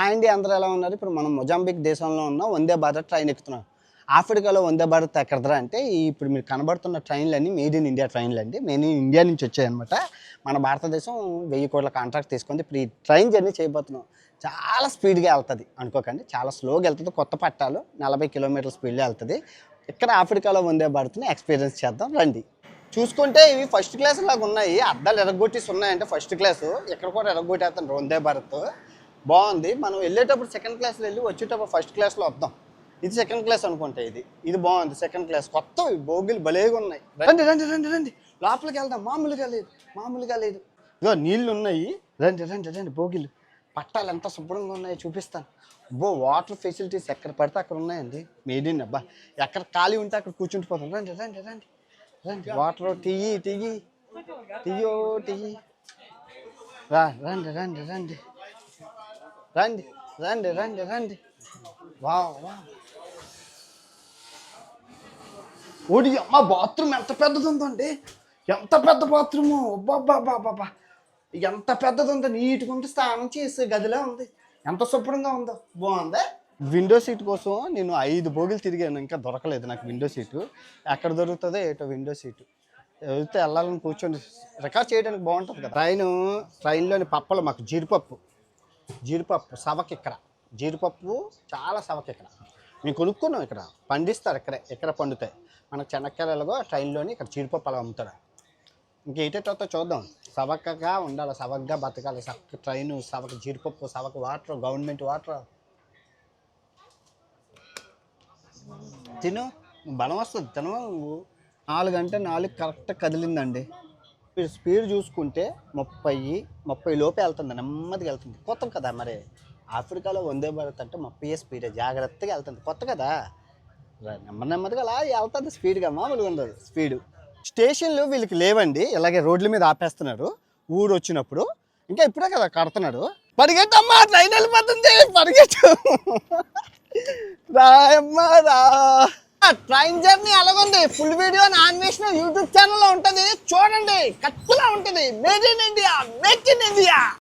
అండి అందరూ ఎలా ఉన్నారు? ఇప్పుడు మనం మొజాంబిక్ దేశంలో ఉన్న వందే భారత్ ట్రైన్ ఎక్కుతున్నాం. ఆఫ్రికాలో వందే భారత్ ఎక్కడరా అంటే ఇప్పుడు మీరు కనబడుతున్న ట్రైన్లన్నీ మేడ్ ఇన్ ఇండియా ట్రైన్లు అండి. మెయిన్ ఇండియా నుంచి వచ్చాయన్నమాట. మన భారతదేశం 1000 కోట్ల కాంట్రాక్ట్ తీసుకుంది. ఇప్పుడు ఈ ట్రైన్ జర్నీ చేయబోతున్నాం. చాలా స్పీడ్గా వెళ్తుంది అనుకోకండి, చాలా స్లోగా వెళ్తుంది. కొత్త పట్టాలు 40 కిలోమీటర్ల స్పీడ్లో వెళ్తుంది. ఇక్కడ ఆఫ్రికాలో వందే భారత్ని ఎక్స్పీరియన్స్ చేద్దాం రండి. చూసుకుంటే ఇవి ఫస్ట్ క్లాస్ లాగా ఉన్నాయి. అద్దాలు ఎరగొట్టేసి ఉన్నాయంటే ఫస్ట్ క్లాసు. ఇక్కడ కూడా ఎరగొట్టేస్తాను వందే భారత్. బాగుంది. మనం వెళ్ళేటప్పుడు సెకండ్ క్లాస్లో వెళ్ళి వచ్చేటప్పుడు ఫస్ట్ క్లాస్లో వద్దాం. ఇది సెకండ్ క్లాస్ అనుకుంటా. ఇది బాగుంది. సెకండ్ క్లాస్ కొత్త బోగిలు భలేగా ఉన్నాయి. రండి రండి రండి రండి లోపలికి వెళ్దాం. మామూలుగా లేదు ఇగో నీళ్ళు ఉన్నాయి. రండి రండి రండి బోగిలు పట్టాలు ఎంత శుభ్రంగా ఉన్నాయో చూపిస్తాను. వాటర్ ఫెసిలిటీస్ ఎక్కడ పడితే అక్కడ ఉన్నాయండి. మేడ్ ఇన్ అబ్బా. ఎక్కడ ఖాళీ ఉంటే అక్కడ కూర్చుంటుపోతాం. రండి రండి రండి రండి వాటర్ టీ రా రండి రండి రండి రండి రండి రండి రండి వా ఓడి అమ్మ బాత్రూమ్ ఎంత పెద్దది ఉందండి. ఎంత పెద్ద బాత్రూము. అబ్బాబ్బాబ్బా ఎంత పెద్దది ఉందో. నీట్గా ఉంది. స్నానం చేసే గదిలో ఉంది. ఎంత శుభ్రంగా ఉందో. బాగుందా. విండో సీట్ కోసం నేను 5 బోగిలు తిరిగాను, ఇంకా దొరకలేదు నాకు విండో సీటు. ఎక్కడ దొరుకుతుందో ఏటో విండో సీటు. వెళ్తే వెళ్ళాలని కూర్చొని రికార్డ్ చేయడానికి బాగుంటుంది కదా. ట్రైన్లోని పప్పలు మాకు జీడిపప్పు సవకి ఇక్కడ. జీడిపప్పు చాలా సవకి ఇక్కడ. మేము కొనుక్కున్నాం. ఇక్కడ పండిస్తారు. ఇక్కడ పండుతాయి. మనకు చెనక్కాయలుగో ట్రైన్లోని ఇక్కడ జీడిపప్పు అలా అమ్ముతారు. ఇంకేటో చూద్దాం. సవకగా ఉండాలి, సవగ్గా బతకాలి. ట్రైను సవక జీడిపప్పు, సవక వాటర్, గవర్నమెంట్ వాటర్. తిను బలం వస్తుంది. తినవా నువ్వు. 4 గంటల 4 కరెక్ట్ కదిలిందండి. మీరు స్పీడ్ చూసుకుంటే 30 లోపే వెళ్తుంది. నెమ్మదిగా వెళ్తుంది. కొత్త కదా మరి. ఆఫ్రికాలో వందే భారత్ అంటే 30 స్పీడే. జాగ్రత్తగా వెళ్తుంది. కొత్త కదా. నెమ్మదిగా అలా వెళ్తుంది స్పీడ్గా. మామూలుగా ఉండదు స్పీడు. స్టేషన్లు వీళ్ళకి లేవండి. ఇలాగే రోడ్ల మీద ఆపేస్తున్నారు ఊరు వచ్చినప్పుడు. ఇంకా ఇప్పుడే కదా కడుతున్నాడు. పరిగెట్టమ్మా, ట్రైన్ వెళ్ళిపోతుంది. పరిగెట్టు రాయమ్మా రా. ట్రైన్ జర్నీ అలాగుంది. ఫుల్ వీడియో అన్వేషణ యూట్యూబ్ ఛానల్లో ఉంటుంది. చూడండి. కట్టులా ఉంటుంది. Made in India.